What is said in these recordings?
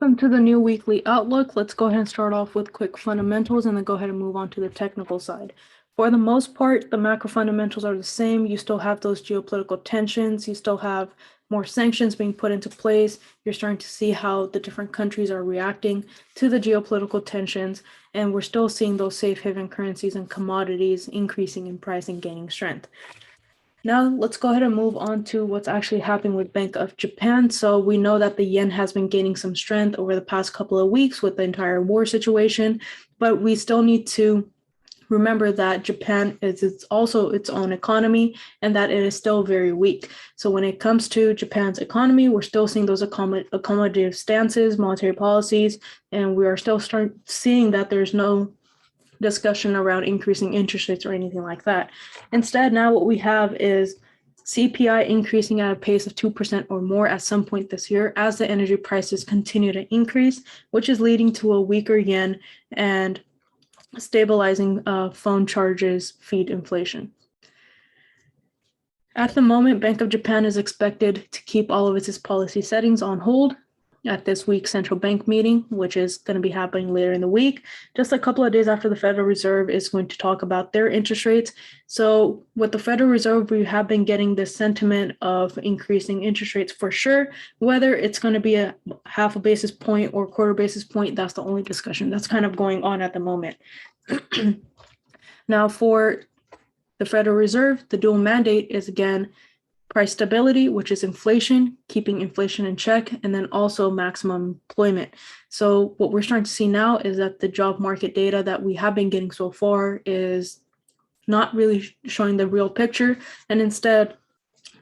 Welcome to the new weekly outlook. Let's go ahead and start off with quick fundamentals and then go ahead and move on to the technical side. For the most part, the macro fundamentals are the same. You still have those geopolitical tensions. You still have more sanctions being put into place. You're starting to see how the different countries are reacting to the geopolitical tensions. And we're still seeing those safe haven currencies and commodities increasing in price and gaining strength. Now let's go ahead and move on to what's actually happening with Bank of Japan. So we know that the yen has been gaining some strength over the past couple of weeks with the entire war situation, but we still need to remember that Japan is also its own economy and that it is still very weak. So when it comes to Japan's economy, we're still seeing those accommodative stances, monetary policies, and we are still seeing that there's no discussion around increasing interest rates or anything like that. Instead, now what we have is CPI increasing at a pace of 2% or more at some point this year as the energy prices continue to increase, which is leading to a weaker yen and stabilizing phone charges feed inflation. At the moment, Bank of Japan is expected to keep all of its policy settings on hold at this week's central bank meeting, which is going to be happening later in the week, just a couple of days after the Federal Reserve is going to talk about their interest rates. So with the Federal Reserve, we have been getting this sentiment of increasing interest rates for sure. Whether it's going to be a half a basis point or quarter basis point, that's the only discussion that's kind of going on at the moment. Now for the Federal Reserve, the dual mandate is again price stability, which is inflation, keeping inflation in check, and then also maximum employment. So what we're starting to see now is that the job market data that we have been getting so far is not really showing the real picture. And instead,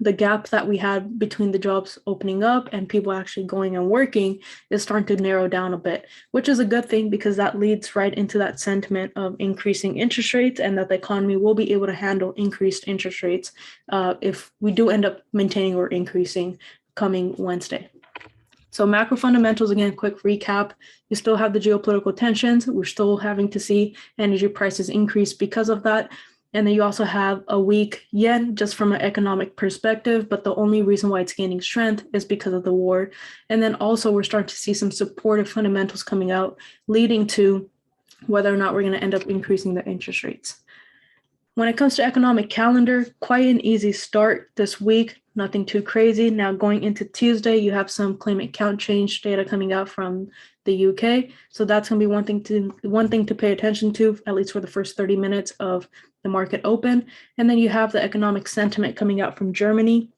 the gap that we had between the jobs opening up and people actually going and working is starting to narrow down a bit, which is a good thing because that leads right into that sentiment of increasing interest rates and that the economy will be able to handle increased interest rates if we do end up maintaining or increasing coming Wednesday. So macro fundamentals, again, quick recap. You still have the geopolitical tensions. We're still having to see energy prices increase because of that. And then you also have a weak yen just from an economic perspective, but the only reason why it's gaining strength is because of the war. And then also we're starting to see some supportive fundamentals coming out, leading to whether or not we're going to end up increasing the interest rates. When it comes to economic calendar, quite an easy start this week, nothing too crazy. Now going into Tuesday, you have some claimant count change data coming out from the UK. So that's going to be one thing to pay attention to, at least for the first 30 minutes of the market open. And then you have the economic sentiment coming out from Germany.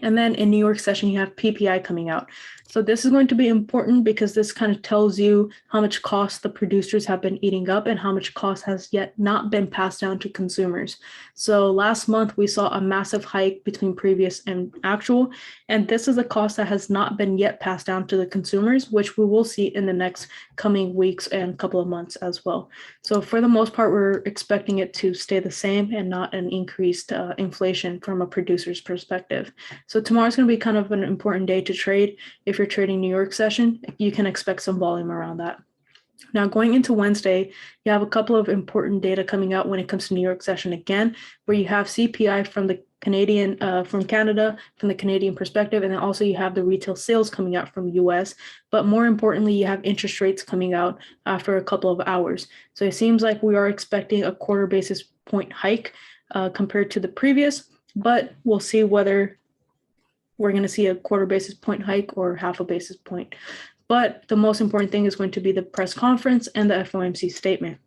And then in New York session, you have PPI coming out. So this is going to be important because this kind of tells you how much cost the producers have been eating up and how much cost has yet not been passed down to consumers. So last month, we saw a massive hike between previous and actual, and this is a cost that has not been yet passed down to the consumers, which we will see in the next coming weeks and couple of months as well. So for the most part, we're expecting it to stay the same and not an increased inflation from a producer's perspective. So tomorrow's going to be kind of an important day to trade. If you're trading New York session, you can expect some volume around that. Now going into Wednesday, you have a couple of important data coming out when it comes to New York session again, where you have CPI from the from Canada, from the Canadian perspective, and then also you have the retail sales coming out from US. But more importantly, you have interest rates coming out after a couple of hours. So it seems like we are expecting a quarter basis point hike compared to the previous, but we'll see whether we're going to see a quarter basis point hike or half a basis point. But the most important thing is going to be the press conference and the FOMC statement.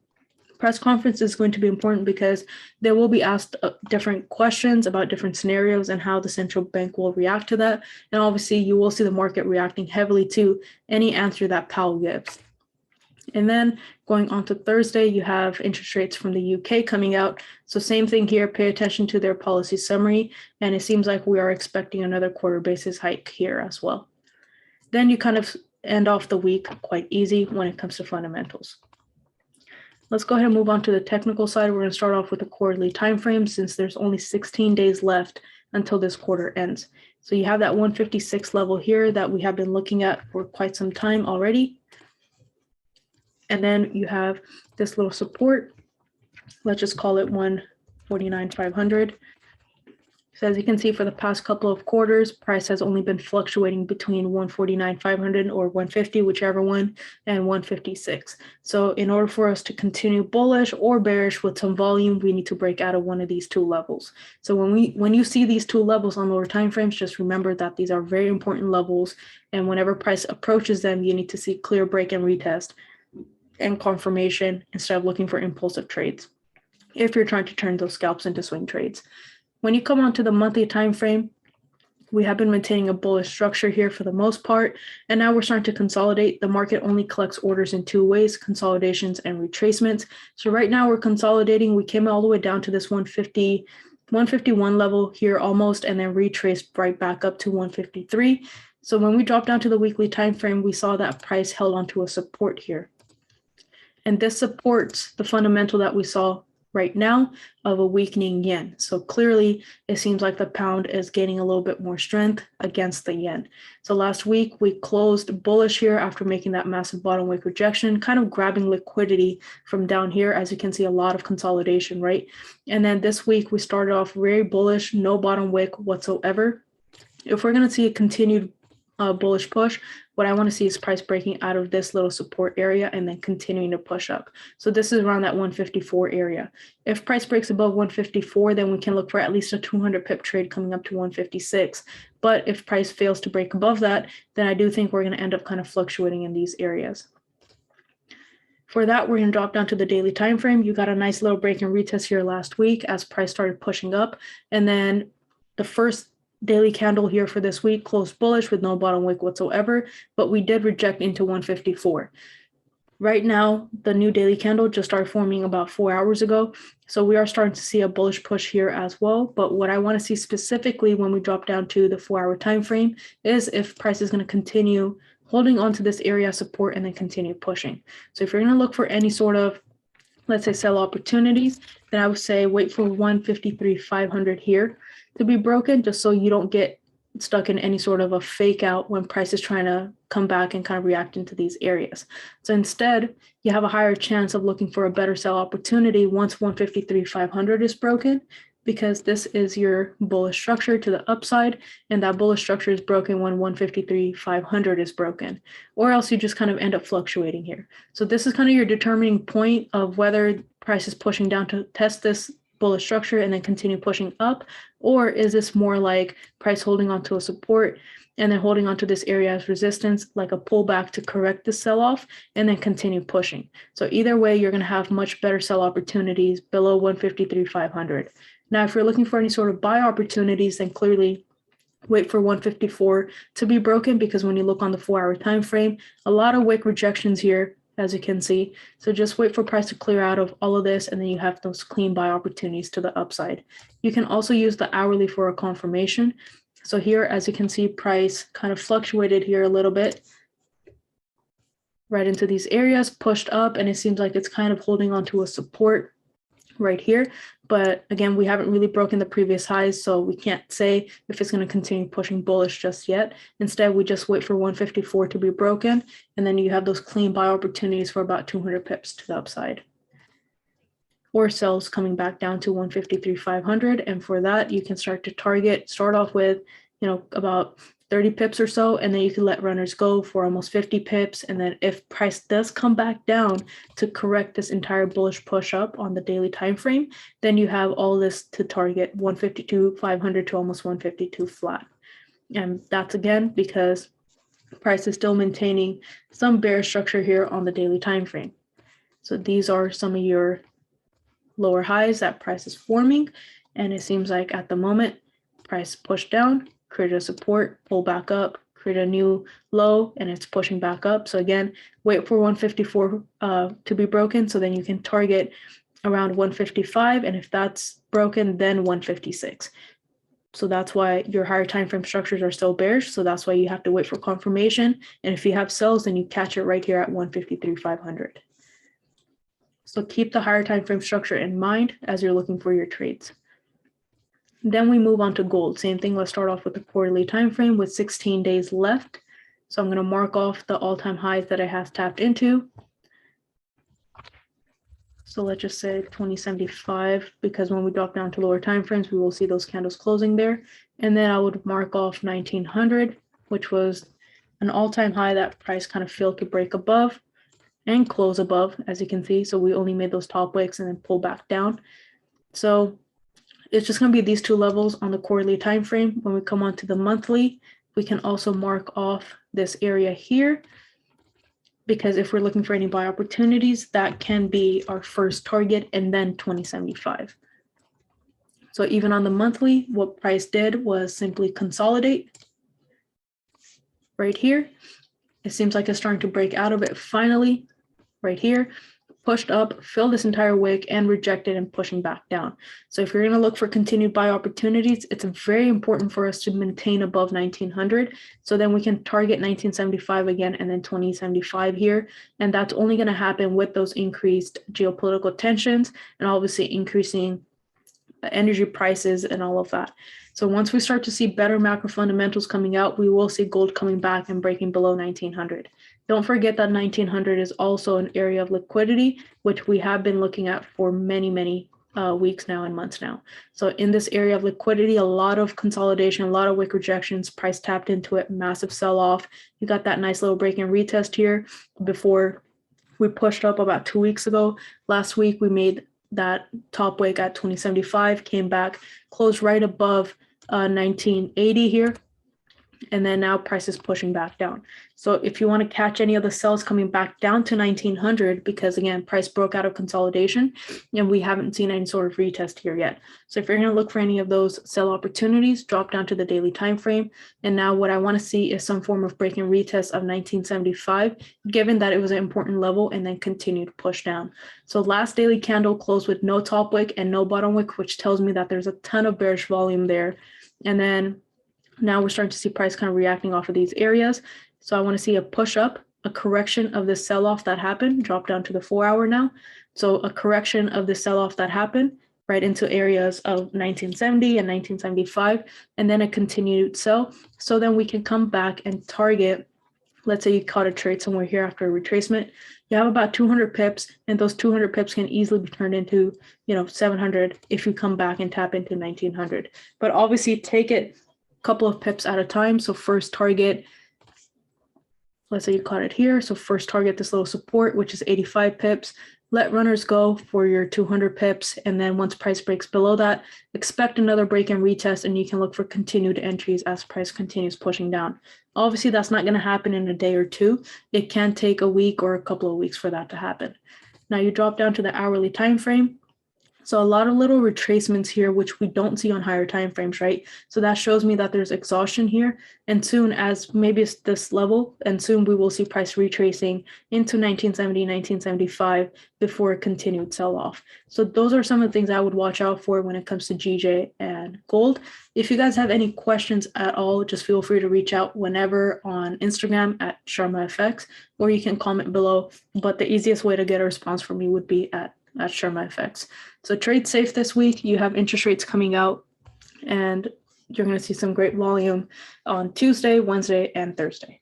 Press conference is going to be important because they will be asked different questions about different scenarios and how the central bank will react to that. And obviously, you will see the market reacting heavily to any answer that Powell gives. And then going on to Thursday, you have interest rates from the UK coming out. So same thing here, pay attention to their policy summary. And it seems like we are expecting another quarter basis hike here as well. Then you kind of end off the week quite easy when it comes to fundamentals. Let's go ahead and move on to the technical side. We're going to start off with a quarterly time frame since there's only 16 days left until this quarter ends. So you have that 156 level here that we have been looking at for quite some time already. And then you have this little support. Let's just call it 149,500. So as you can see, for the past couple of quarters, price has only been fluctuating between 149.500 or 150, whichever one, and 156. So in order for us to continue bullish or bearish with some volume, we need to break out of one of these two levels. So when you see these two levels on lower time frames, just remember that these are very important levels. And whenever price approaches them, you need to see clear break and retest and confirmation instead of looking for impulsive trades if you're trying to turn those scalps into swing trades. When you come onto the monthly time frame, we have been maintaining a bullish structure here for the most part, and now we're starting to consolidate. The market only collects orders in two ways, consolidations and retracements. So right now we're consolidating. We came all the way down to this 150, 151 level here almost, and then retraced right back up to 153. So when we dropped down to the weekly time frame, we saw that price held onto a support here. And this supports the fundamental that we saw right now of a weakening yen. So clearly it seems like the pound is gaining a little bit more strength against the yen. So last week we closed bullish here after making that massive bottom wick rejection, kind of grabbing liquidity from down here. As you can see, a lot of consolidation, right? And then this week we started off very bullish, no bottom wick whatsoever. If we're going to see a continued bullish push, what I want to see is price breaking out of this little support area and then continuing to push up. So this is around that 154 area. If price breaks above 154, then we can look for at least a 200 pip trade coming up to 156. But if price fails to break above that, then I do think we're going to end up kind of fluctuating in these areas. For that, we're going to drop down to the daily time frame. You got a nice little break and retest here last week as price started pushing up. And then the first daily candle here for this week closed bullish with no bottom wick whatsoever, but we did reject into 154. Right now, the new daily candle just started forming about 4 hours ago. So we are starting to see a bullish push here as well. But what I want to see specifically when we drop down to the 4-hour time frame is if price is going to continue holding on to this area of support and then continue pushing. So if you're going to look for any sort of, let's say, sell opportunities, then I would say wait for 153.500 here to be broken, just so you don't get stuck in any sort of a fake out when price is trying to come back and kind of react into these areas. So instead, you have a higher chance of looking for a better sell opportunity once 153.500 is broken, because this is your bullish structure to the upside, and that bullish structure is broken when 153.500 is broken, or else you just kind of end up fluctuating here. So this is kind of your determining point of whether price is pushing down to test this bullish structure and then continue pushing up, or is this more like price holding onto a support and then holding onto this area as resistance, like a pullback to correct the sell-off and then continue pushing. So either way, you're going to have much better sell opportunities below 153.500. Now, if you're looking for any sort of buy opportunities, then clearly wait for 154 to be broken, because when you look on the 4-hour time frame, a lot of wick rejections here, as you can see. So just wait for price to clear out of all of this, and then you have those clean buy opportunities to the upside. You can also use the hourly for a confirmation. So here, as you can see, price kind of fluctuated here a little bit right into these areas, pushed up, and it seems like it's kind of holding on to a support right here. But again, we haven't really broken the previous highs, so we can't say if it's going to continue pushing bullish just yet. Instead, we just wait for 154 to be broken, and then you have those clean buy opportunities for about 200 pips to the upside. Or sells coming back down to 153.500, and for that, you can start off with, about 30 pips or so, and then you can let runners go for almost 50 pips. And then if price does come back down to correct this entire bullish push up on the daily time frame, then you have all this to target 152.500 to almost 152 flat. And that's again because price is still maintaining some bearish structure here on the daily time frame. So these are some of your lower highs that price is forming, and it seems like at the moment price pushed down, created a support, pull back up, create a new low, and it's pushing back up. So again, wait for 154 to be broken, so then you can target around 155, and if that's broken, then 156. So that's why your higher time frame structures are still bearish. So that's why you have to wait for confirmation, and if you have sells, then you catch it right here at 153.500. So keep the higher time frame structure in mind as you're looking for your trades. Then we move on to gold. Same thing. Let's start off with the quarterly time frame with 16 days left. So I'm going to mark off the all-time highs that I have tapped into. So let's just say 2075, because when we drop down to lower timeframes, we will see those candles closing there. And then I would mark off 1900, which was an all-time high that price kind of failed to break above and close above, as you can see. So we only made those top wicks and then pull back down. So it's just going to be these two levels on the quarterly time frame. When we come on to the monthly, we can also mark off this area here, because if we're looking for any buy opportunities, that can be our first target, and then 2075. So even on the monthly, what price did was simply consolidate right here. It seems like it's starting to break out of it finally right here, pushed up, filled this entire wick, and rejected and pushing back down. So if you're going to look for continued buy opportunities, it's very important for us to maintain above 1900. So then we can target 1975 again, and then 2075 here. And that's only going to happen with those increased geopolitical tensions and obviously increasing energy prices and all of that. So once we start to see better macro fundamentals coming out, we will see gold coming back and breaking below 1900. Don't forget that 1900 is also an area of liquidity, which we have been looking at for many weeks now and months now. So in this area of liquidity, a lot of consolidation, a lot of wick rejections, price tapped into it, massive sell-off. You got that nice little break and retest here before we pushed up about 2 weeks ago. Last week, we made that top wick at 2075, came back, closed right above 1980 here. And then now price is pushing back down. So if you want to catch any of the sells coming back down to 1900, because again, price broke out of consolidation and we haven't seen any sort of retest here yet. So if you're going to look for any of those sell opportunities, drop down to the daily time frame. And now what I want to see is some form of break and retest of 1975, given that it was an important level, and then continue to push down. So last daily candle closed with no top wick and no bottom wick, which tells me that there's a ton of bearish volume there. And then now we're starting to see price kind of reacting off of these areas. So I want to see a push up, a correction of this sell-off that happened, drop down to the 4 hour now. So a correction of the sell-off that happened right into areas of 1970 and 1975, and then a continued sell. So then we can come back and target, let's say you caught a trade somewhere here after a retracement, you have about 200 pips, and those 200 pips can easily be turned into, 700 if you come back and tap into 1900. But obviously take it couple of pips at a time. So first target, let's say you caught it here. So first target this little support, which is 85 pips. Let runners go for your 200 pips. And then once price breaks below that, expect another break and retest, and you can look for continued entries as price continues pushing down. Obviously, that's not going to happen in a day or two. It can take a week or a couple of weeks for that to happen. Now you drop down to the hourly time frame. So a lot of little retracements here, which we don't see on higher time frames, right? So that shows me that there's exhaustion here. And soon as maybe it's this level, and soon we will see price retracing into 1970, 1975 before a continued sell-off. So those are some of the things I would watch out for when it comes to GJ and gold. If you guys have any questions at all, just feel free to reach out whenever on Instagram at SharmaFX, or you can comment below. But the easiest way to get a response from me would be at SharmaFX. So trade safe this week. You have interest rates coming out, and you're going to see some great volume on Tuesday, Wednesday, and Thursday.